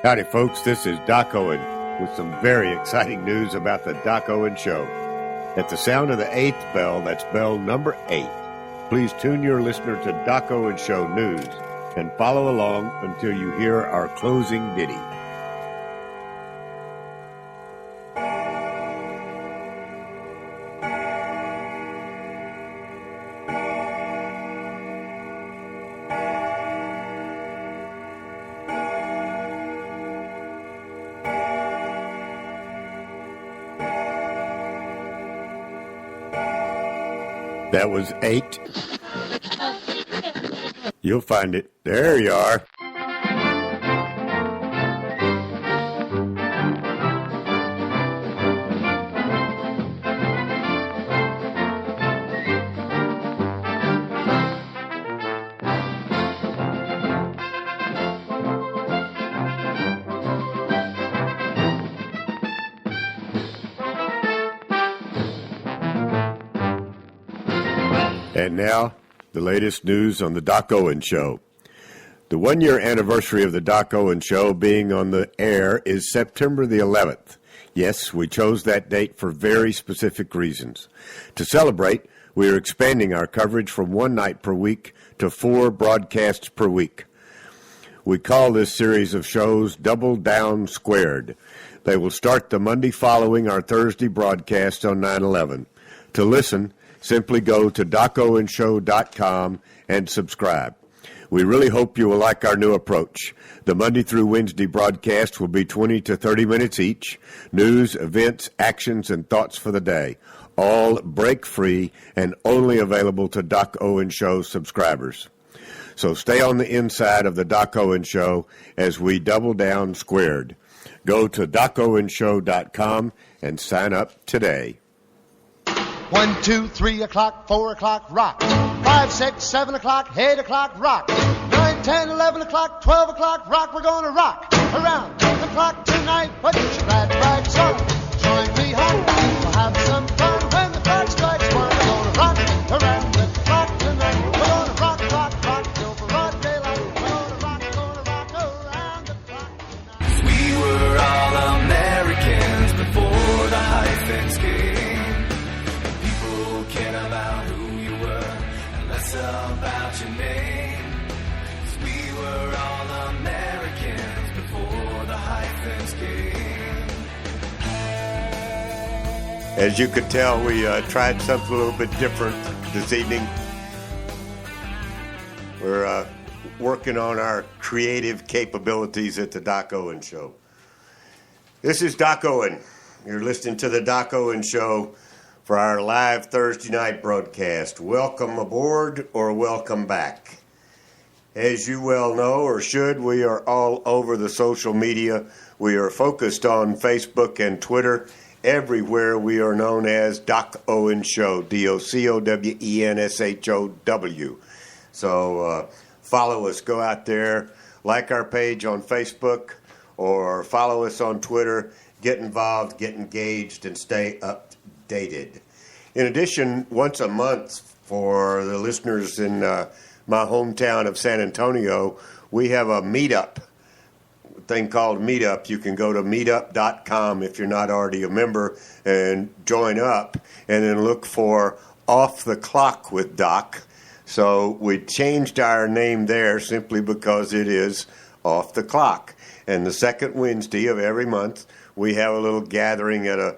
Howdy, folks. This is Doc Owen with some very exciting news about the Doc Owen Show. At the sound of the 8th bell, that's bell number 8, please tune your listener to Doc Owen Show News and follow along until you hear our closing ditty. That was 8. You'll find it. There you are. And now, the latest news on the Doc Owen Show. The one-year anniversary of the Doc Owen Show being on the air is September the 11th. Yes, we chose that date for very specific reasons. To celebrate, we are expanding our coverage from one night per week to 4 broadcasts per week. We call this series of shows Double Down Squared. They will start the Monday following our Thursday broadcast on 9/11. To listen, simply go to docowenshow.com and subscribe. We really hope you will like our new approach. The Monday through Wednesday broadcast will be 20 to 30 minutes each. News, events, actions, and thoughts for the day. All break-free and only available to Doc Owen Show subscribers. So stay on the inside of the Doc Owen Show as we double down squared. Go to docowenshow.com and sign up today. 1, 2, 3 o'clock, 4 o'clock, rock. 5, 6, 7 o'clock, 8 o'clock, rock. 9, 10, 11 o'clock, 12 o'clock, rock. We're gonna rock around the clock tonight. Put your glad rags on. Join me home. We'll have some fun when the clock strikes 1. We're gonna rock around the clock tonight. We're gonna rock, rock, rock till for broad daylight. We're gonna rock around the clock tonight. We were all Americans before the hyphens came. Care about who you were and less about your name. 'Cause we were all Americans before the hyphens came. As you could tell, we tried something a little bit different this evening. We're working on our creative capabilities at the Doc Owen Show. This is Doc Owen. You're listening to the Doc Owen Show for our live Thursday night broadcast. Welcome aboard or welcome back. As you well know or should, we are all over the social media. We are focused on Facebook and Twitter. Everywhere we are known as Doc Owen Show, DOCOWENSHOW. So follow us, go out there, like our page on Facebook, or follow us on Twitter. Get involved, get engaged, and stay updated. In addition, once a month for the listeners in my hometown of San Antonio, we have a meetup, thing called Meetup. You can go to meetup.com if you're not already a member and join up, and then look for Off the Clock with Doc. So we changed our name there simply because it is Off the Clock. And the second Wednesday of every month, we have a little gathering at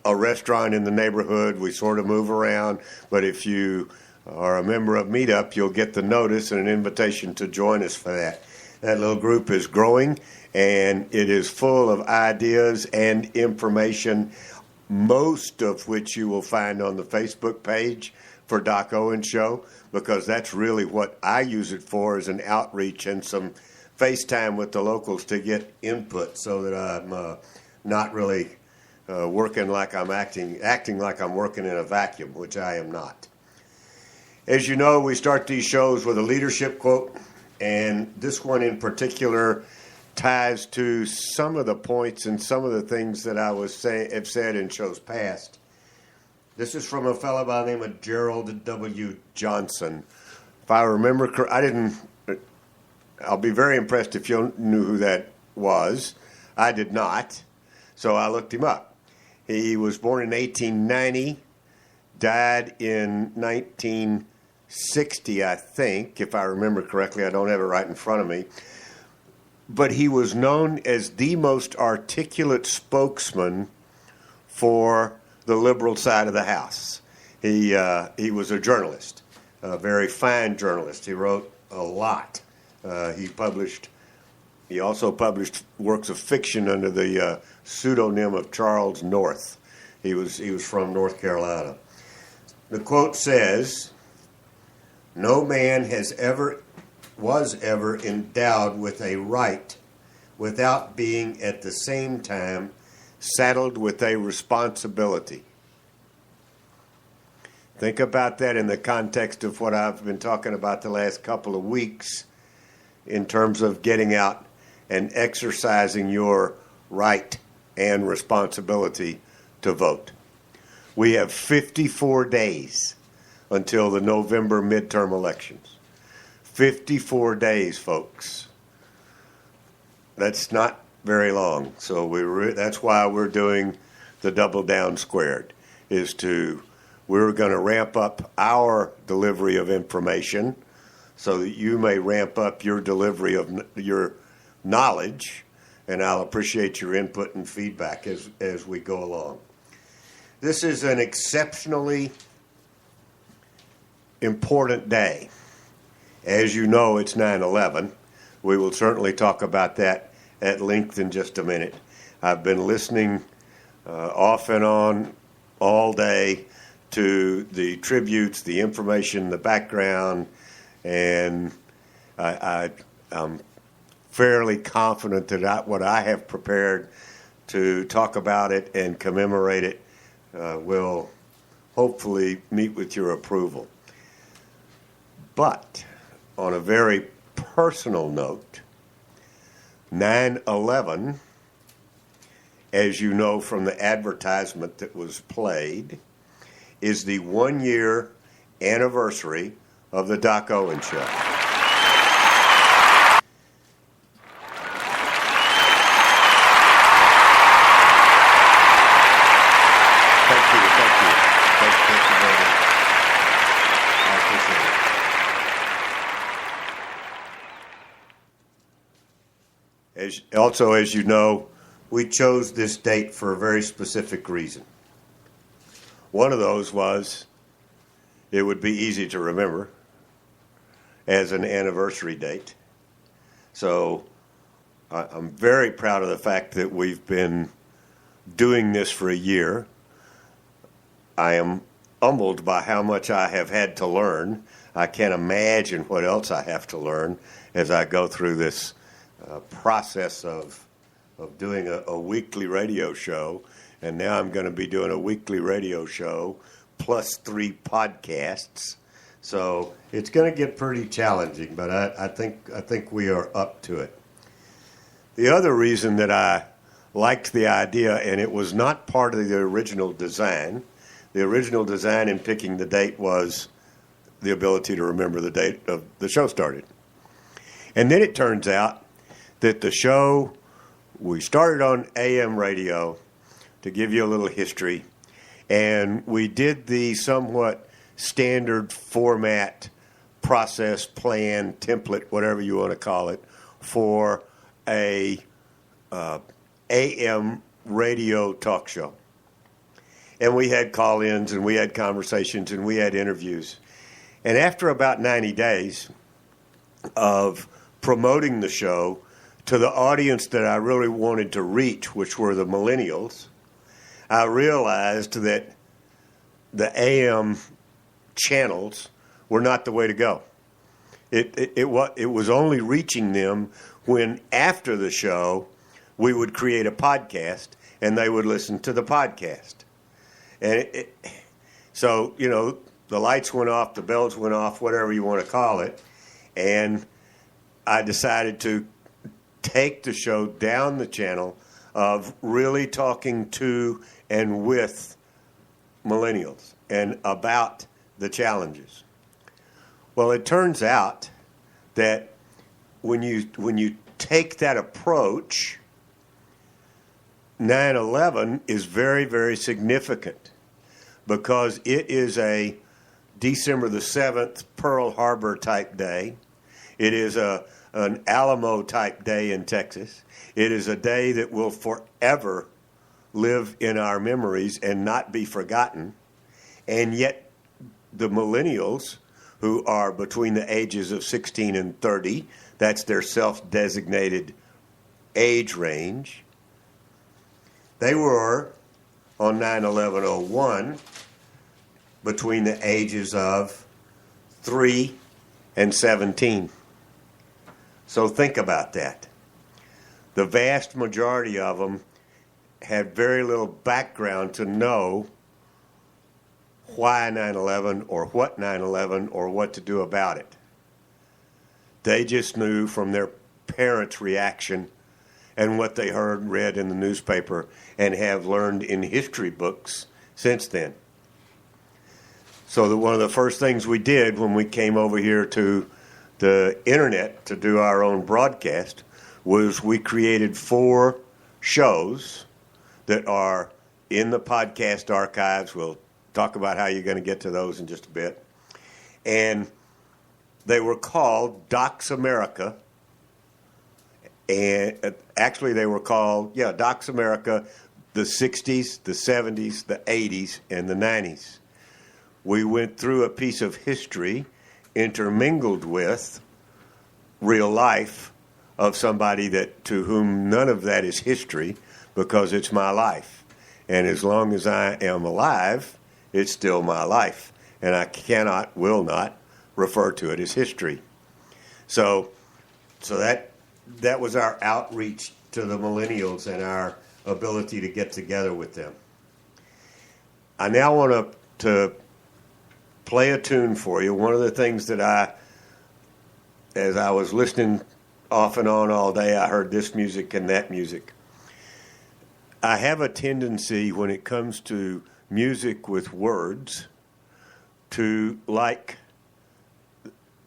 a restaurant in the neighborhood. We sort of move around, but if you are a member of Meetup, you'll get the notice and an invitation to join us for that. That little group is growing, and it is full of ideas and information, most of which you will find on the Facebook page for Doc Owen Show, because that's really what I use it for, is an outreach and some FaceTime with the locals to get input, so that I'm not really working like I'm acting like I'm working in a vacuum, which I am not. As you know, we start these shows with a leadership quote, and this one in particular ties to some of the points and some of the things that I have said in shows past. This is from a fellow by the name of Gerald W. Johnson. If I remember, I'll be very impressed if you knew who that was. I did not, so I looked him up. He was born in 1890, died in 1960, I think, if I remember correctly. I don't have it right in front of me. But he was known as the most articulate spokesman for the liberal side of the House. He was a journalist, a very fine journalist. He wrote a lot. He also published works of fiction under the pseudonym of Charles North. He was from North Carolina. The quote says, "No man was ever endowed with a right without being at the same time saddled with a responsibility." Think about that in the context of what I've been talking about the last couple of weeks in terms of getting out and exercising your right and responsibility to vote. We have 54 days until the November midterm elections. 54 days, folks. That's not very long. So that's why we're doing the Double Down Squared, we're going to ramp up our delivery of information so that you may ramp up your delivery of your knowledge, and I'll appreciate your input and feedback as we go along. This is an exceptionally important day. As you know, it's 9/11. We will certainly talk about that at length in just a minute. I've been listening off and on all day to the tributes, the information, the background, and I'm fairly confident that what I have prepared to talk about it and commemorate it will hopefully meet with your approval. But on a very personal note, 9/11, as you know from the advertisement that was played, is the 1-year anniversary of the Doc Owen Show. Thank you very much. I appreciate it. As you know, we chose this date for a very specific reason. One of those was it would be easy to remember as an anniversary date. So I'm very proud of the fact that we've been doing this for a year. I am humbled by how much I have had to learn. I can't imagine what else I have to learn as I go through this process of doing a weekly radio show. And now I'm going to be doing a weekly radio show plus 3 podcasts. So it's going to get pretty challenging, but I think we are up to it. The other reason that I liked the idea, and it was not part of the original design in picking the date was the ability to remember the date of the show started. And then it turns out that the show, we started on AM radio, to give you a little history, and we did the somewhat standard format, process, plan, template, whatever you want to call it, for a AM radio talk show. And we had call-ins, and we had conversations, and we had interviews. And after about 90 days of promoting the show to the audience that I really wanted to reach, which were the millennials, I realized that the AM channels were not the way to go. It was only reaching them when, after the show, we would create a podcast and they would listen to the podcast. And so, you know, the lights went off, the bells went off, whatever you want to call it, and I decided to take the show down the channel of really talking to and with millennials and about the challenges. Well, it turns out that when you take that approach, 9/11 is very, very significant because it is a December the 7th Pearl Harbor type day. It is an Alamo type day in Texas. It is a day that will forever live in our memories and not be forgotten. And yet the millennials, who are between the ages of 16 and 30, that's their self-designated age range, they were on 9/11/01 between the ages of 3 and 17. So think about that. The vast majority of them had very little background to know why 9/11 or what 9/11 or what to do about it. They just knew from their parents' reaction and what they heard and read in the newspaper and have learned in history books since then. So one of the first things we did when we came over here to the internet to do our own broadcast was we created 4 shows that are in the podcast archives. We'll talk about how you're going to get to those in just a bit. And they were called Docs America. And actually they were called, Docs America, the 60s, the 70s, the 80s, and the 90s. We went through a piece of history intermingled with real life of somebody to whom none of that is history because it's my life. And as long as I am alive, it's still my life. And I will not refer to it as history. So that was our outreach to the millennials and our ability to get together with them. I now want to play a tune for you. One of the things that as I was listening off and on all day, I heard this music and that music. I have a tendency when it comes to music with words to like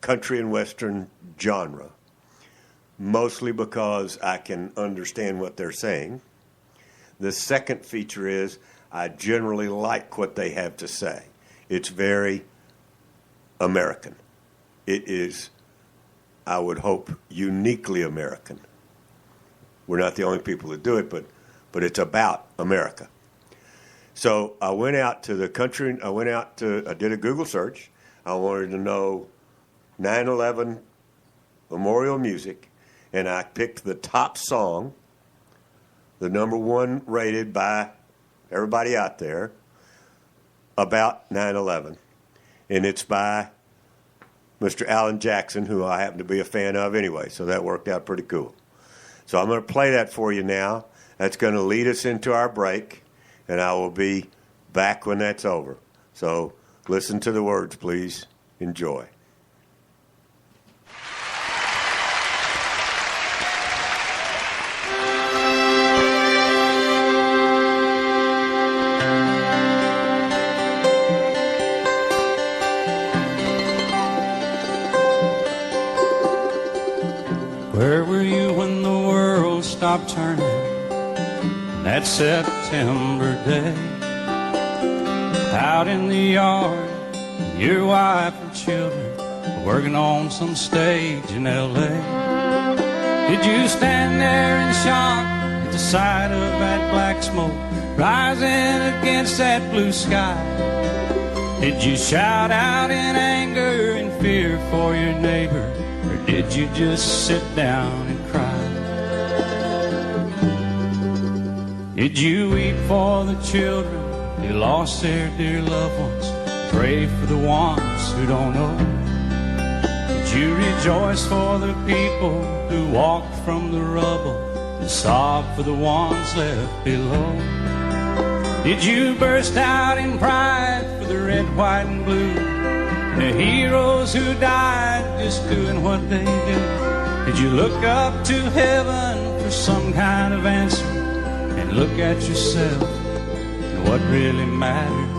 country and western genre, mostly because I can understand what they're saying. The second feature is I generally like what they have to say. It's very American. It is, I would hope, uniquely American. We're not the only people that do it, but it's about America. So I went out to the country. I did a Google search. I wanted to know 9/11 memorial music, and I picked the top song, the number 1 rated by everybody out there, about 9/11. And it's by Mr. Alan Jackson, who I happen to be a fan of anyway, so that worked out pretty cool. So I'm going to play that for you now. That's going to lead us into our break, and I will be back when that's over. So listen to the words, please. Enjoy. Where were you when the world stopped turning that September day? Out in the yard, your wife and children working on some stage in L.A. Did you stand there in shock at the sight of that black smoke rising against that blue sky? Did you shout out in anger and fear for your neighbor? Or did you just sit down and cry? Did you weep for the children who lost their dear loved ones? Pray for the ones who don't know? Did you rejoice for the people who walked from the rubble and sob for the ones left below? Did you burst out in pride for the red, white, and blue? The heroes who died just doing what they do? Did you look up to heaven for some kind of answer and look at yourself and what really mattered?